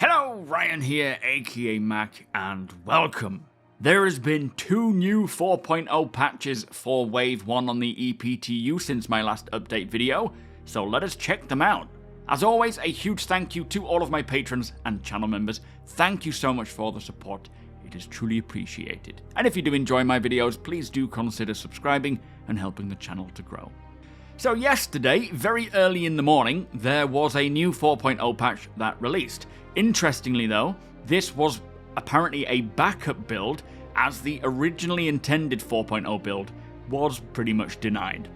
Hello, Ryan here, aka Mac, and welcome. There has been 2 new 4.0 patches for Wave 1 on the EPTU since my last update video, so let us check them out. As always, a huge thank you to all of my patrons and channel members. Thank you so much for the support, it is truly appreciated. And if you do enjoy my videos, please do consider subscribing and helping the channel to grow. So yesterday, very early in the morning, there was a new 4.0 patch that released. Interestingly though, this was apparently a backup build, as the originally intended 4.0 build was pretty much denied.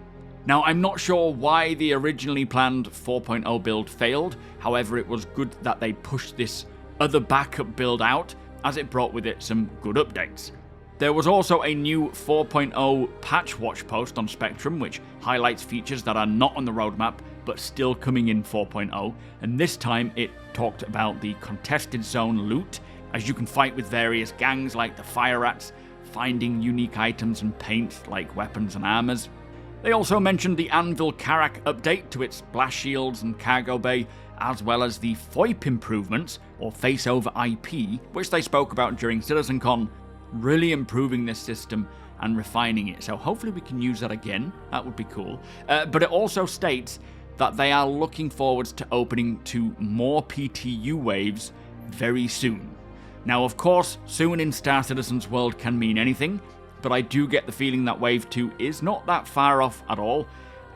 Now, I'm not sure why the originally planned 4.0 build failed, however it was good that they pushed this other backup build out, as it brought with it some good updates. There was also a new 4.0 patch watch post on Spectrum, which highlights features that are not on the roadmap, but still coming in 4.0, and this time it talked about the contested zone loot, as you can fight with various gangs like the Fire Rats, finding unique items and paint like weapons and armors. They also mentioned the Anvil Karak update to its blast shields and cargo bay, as well as the FOIP improvements, or face over IP, which they spoke about during CitizenCon, really improving this system and refining it, so hopefully we can use that again. That would be cool. But it also states that they are looking forwards to opening to more PTU waves very soon. Now, of course, soon in Star Citizen's world can mean anything, but I do get the feeling that Wave 2 is not that far off at all,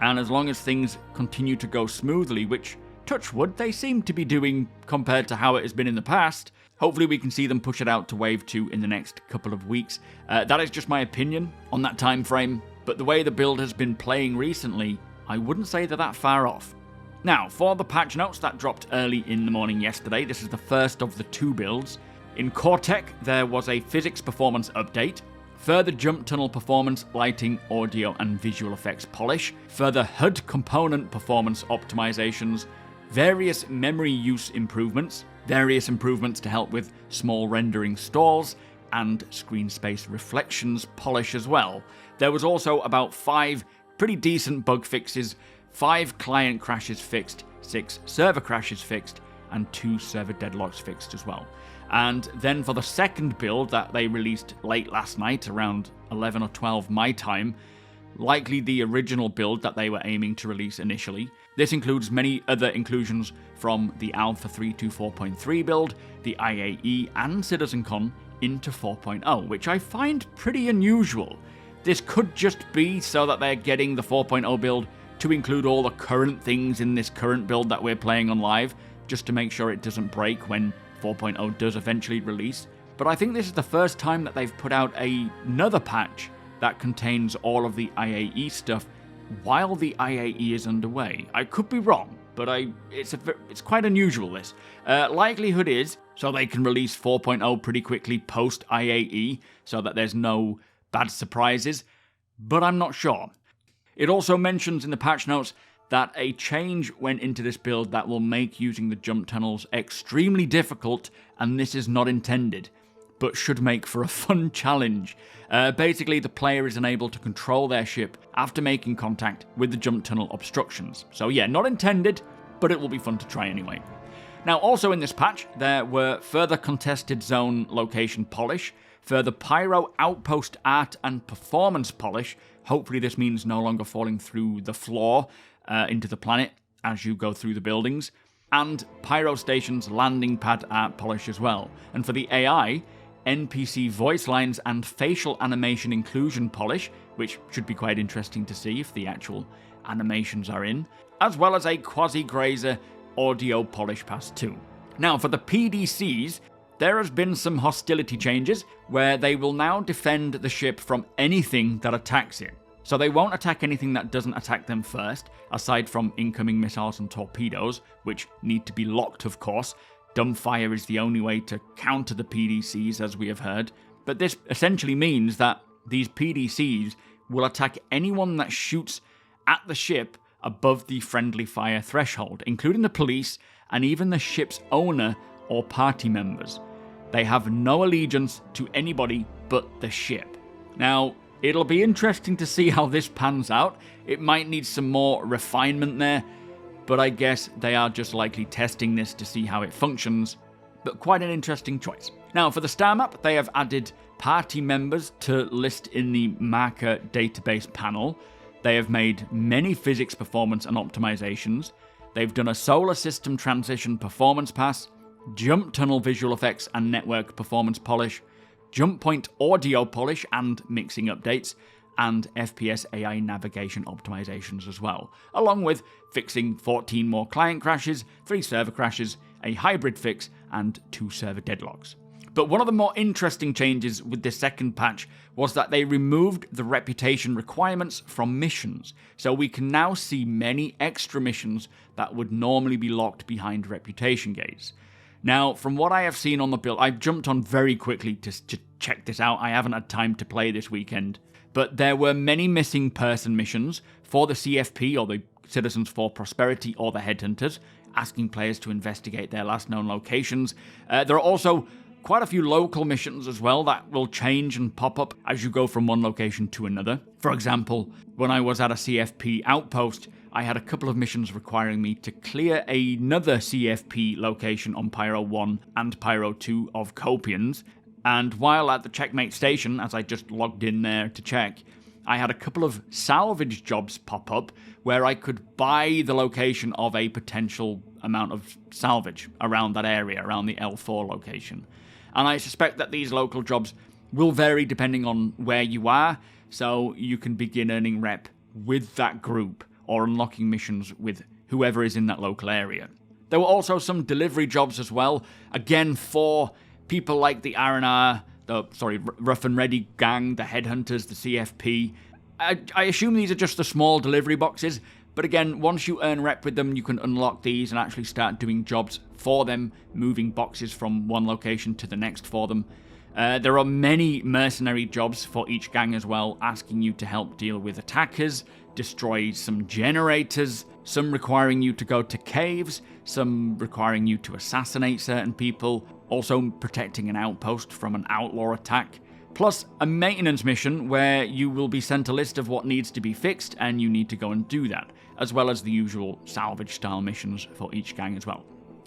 and as long as things continue to go smoothly, which, touch wood, they seem to be doing compared to how it has been in the past, hopefully we can see them push it out to Wave 2 in the next couple of weeks. That is just my opinion on that time frame, but the way the build has been playing recently, I wouldn't say they're that far off. Now, for the patch notes that dropped early in the morning yesterday, this is the first of the 2 builds. In Cortec, there was a physics performance update, further jump tunnel performance, lighting, audio and visual effects polish, further HUD component performance optimizations, various memory use improvements, various improvements to help with small rendering stalls, and screen space reflections polish as well. There was also about 5 pretty decent bug fixes, 5 client crashes fixed, 6 server crashes fixed, and 2 server deadlocks fixed as well. And then for the second build that they released late last night, around 11 or 12 my time, likely the original build that they were aiming to release initially. This includes many other inclusions from the Alpha 324.3 build, the IAE and CitizenCon into 4.0, which I find pretty unusual. This could just be so that they're getting the 4.0 build to include all the current things in this current build that we're playing on live, just to make sure it doesn't break when 4.0 does eventually release. But I think this is the first time that they've put out another patch that contains all of the IAE stuff while the IAE is underway. I could be wrong, but it's quite unusual, this. Likelihood is, so they can release 4.0 pretty quickly post IAE, so that there's no bad surprises, but I'm not sure. It also mentions in the patch notes that a change went into this build that will make using the jump tunnels extremely difficult, and this is not intended, but should make for a fun challenge. Basically, the player is unable to control their ship after making contact with the jump tunnel obstructions. So yeah, not intended, but it will be fun to try anyway. Now, also in this patch, there were further contested zone location polish, further pyro outpost art and performance polish. Hopefully this means no longer falling through the floor into the planet as you go through the buildings, and pyro stations landing pad art polish as well. And for the AI, NPC voice lines and facial animation inclusion polish, which should be quite interesting to see if the actual animations are in, as well as a quasi-grazer audio polish pass too. Now for the PDCs, there has been some hostility changes where they will now defend the ship from anything that attacks it. So they won't attack anything that doesn't attack them first, aside from incoming missiles and torpedoes, which need to be locked of course. Dumbfire is the only way to counter the PDCs, as we have heard. But this essentially means that these PDCs will attack anyone that shoots at the ship above the friendly fire threshold, including the police and even the ship's owner or party members. They have no allegiance to anybody but the ship. Now, it'll be interesting to see how this pans out. It might need some more refinement there, but I guess they are just likely testing this to see how it functions but quite an interesting choice. Now, for the star map, they have added party members to list in the marker database panel. They have made many physics performance and optimizations. They've done a solar system transition performance pass, jump tunnel visual effects and network performance polish, jump point audio polish and mixing updates, and FPS AI navigation optimizations as well, along with fixing 14 more client crashes, 3 server crashes, a hybrid fix, and 2 server deadlocks. But one of the more interesting changes with this second patch was that they removed the reputation requirements from missions, so we can now see many extra missions that would normally be locked behind reputation gates. Now, from what I have seen on the build, I've jumped on very quickly to check this out. I haven't had time to play this weekend, but there were many missing person missions for the CFP, or the Citizens for Prosperity, or the Headhunters, asking players to investigate their last known locations. There are also quite a few local missions as well that will change and pop up as you go from one location to another. For example, when I was at a CFP outpost, I had a couple of missions requiring me to clear another CFP location on Pyro 1 and Pyro 2 of Copians, and while at the checkmate station, as I just logged in there to check, I had a couple of salvage jobs pop up where I could buy the location of a potential amount of salvage around that area, around the L4 location. And I suspect that these local jobs will vary depending on where you are, so you can begin earning rep with that group or unlocking missions with whoever is in that local area. There were also some delivery jobs as well, again for people like the R&R, Rough and Ready gang, the Headhunters, the CFP. I assume these are just the small delivery boxes, but again, once you earn rep with them, you can unlock these and actually start doing jobs for them, moving boxes from one location to the next for them. There are many mercenary jobs for each gang as well, asking you to help deal with attackers, destroy some generators, some requiring you to go to caves, some requiring you to assassinate certain people, also protecting an outpost from an outlaw attack, plus a maintenance mission where you will be sent a list of what needs to be fixed and you need to go and do that, as well as the usual salvage style missions for each gang as well.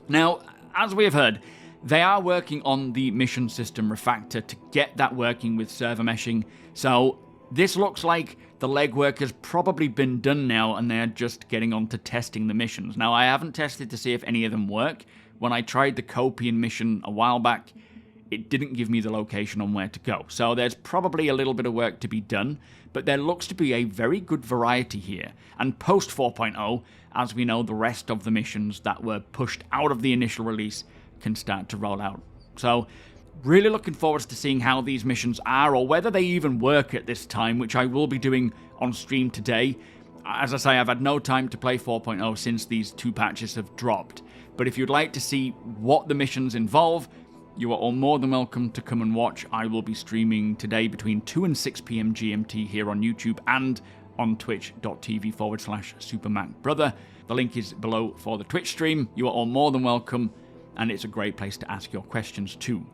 Now, as we have heard, they are working on the mission system refactor to get that working with server meshing, so this looks like the legwork has probably been done now and they're just getting on to testing the missions. Now, I haven't tested to see if any of them work. When I tried the Copian mission a while back, it didn't give me the location on where to go. So there's probably a little bit of work to be done, but there looks to be a very good variety here. And post 4.0, as we know, the rest of the missions that were pushed out of the initial release can start to roll out. So really looking forward to seeing how these missions are, or whether they even work at this time, which I will be doing on stream today. As I say, I've had no time to play 4.0 since these 2 patches have dropped. But if you'd like to see what the missions involve, you are all more than welcome to come and watch. I will be streaming today between 2 and 6 p.m. GMT here on YouTube and on twitch.tv/SuperMacBrother. The link is below for the Twitch stream. You are all more than welcome, and it's a great place to ask your questions too.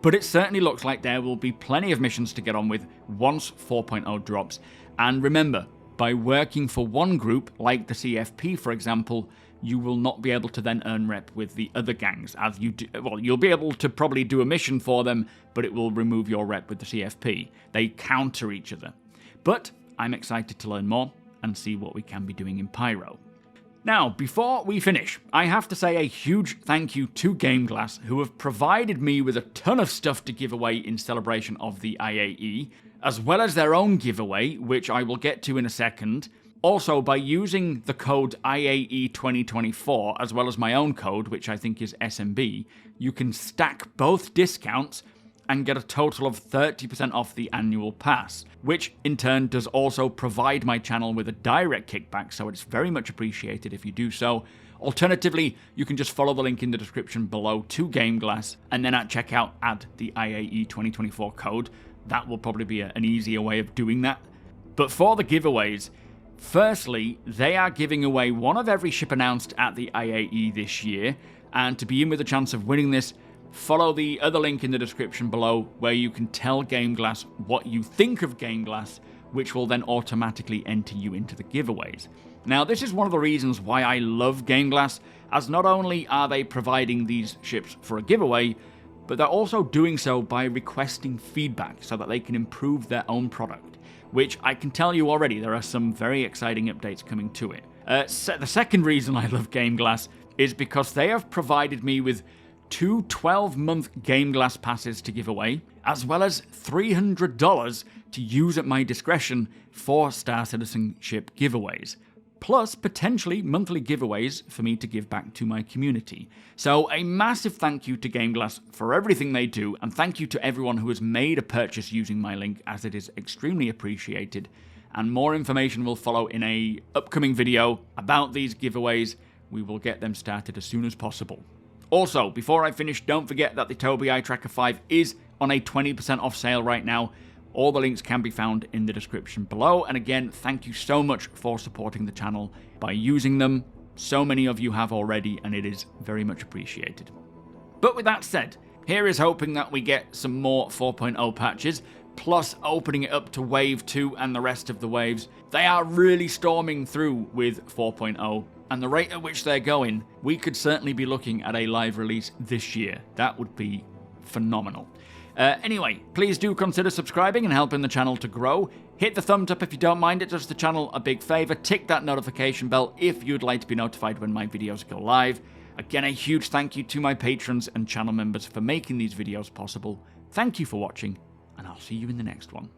But it certainly looks like there will be plenty of missions to get on with once 4.0 drops. And remember, by working for one group, like the CFP for example, you will not be able to then earn rep with the other gangs. As you do, well, you'll be able to probably do a mission for them, but it will remove your rep with the CFP. They counter each other. But I'm excited to learn more and see what we can be doing in Pyro. Now, before we finish, I have to say a huge thank you to GameGlass, who have provided me with a ton of stuff to give away in celebration of the IAE, as well as their own giveaway, which I will get to in a second. Also, by using the code IAE 2024, as well as my own code, which I think is SMB, you can stack both discounts and get a total of 30% off the annual pass, which in turn does also provide my channel with a direct kickback, so it's very much appreciated if you do so. Alternatively, you can just follow the link in the description below to GameGlass, and then at checkout add the IAE 2024 code. That will probably be an easier way of doing that. But for the giveaways, firstly, they are giving away one of every ship announced at the IAE this year, and to be in with a chance of winning this, follow the other link in the description below where you can tell GameGlass what you think of GameGlass, which will then automatically enter you into the giveaways. Now, this is one of the reasons why I love GameGlass, as not only are they providing these ships for a giveaway, but they're also doing so by requesting feedback so that they can improve their own product, which I can tell you already there are some very exciting updates coming to it. The second reason I love GameGlass is because they have provided me with 2 12-month GameGlass passes to give away, as well as $300 to use at my discretion for Star Citizen ship giveaways, plus potentially monthly giveaways for me to give back to my community. So a massive thank you to GameGlass for everything they do, and thank you to everyone who has made a purchase using my link, as it is extremely appreciated. And more information will follow in a upcoming video about these giveaways. We will get them started as soon as possible. Also, before I finish, don't forget that the TOBII Tracker 5 is on a 20% off sale right now. All the links can be found in the description below. And again, thank you so much for supporting the channel by using them. So many of you have already, and it is very much appreciated. But with that said, here is hoping that we get some more 4.0 patches, plus opening it up to Wave 2 and the rest of the waves. They are really storming through with 4.0, and the rate at which they're going, we could certainly be looking at a live release this year. That would be phenomenal. Anyway, please do consider subscribing and helping the channel to grow. Hit the thumbs up if you don't mind, it does the channel a big favour. Tick that notification bell if you'd like to be notified when my videos go live. Again, a huge thank you to my patrons and channel members for making these videos possible. Thank you for watching, and I'll see you in the next one.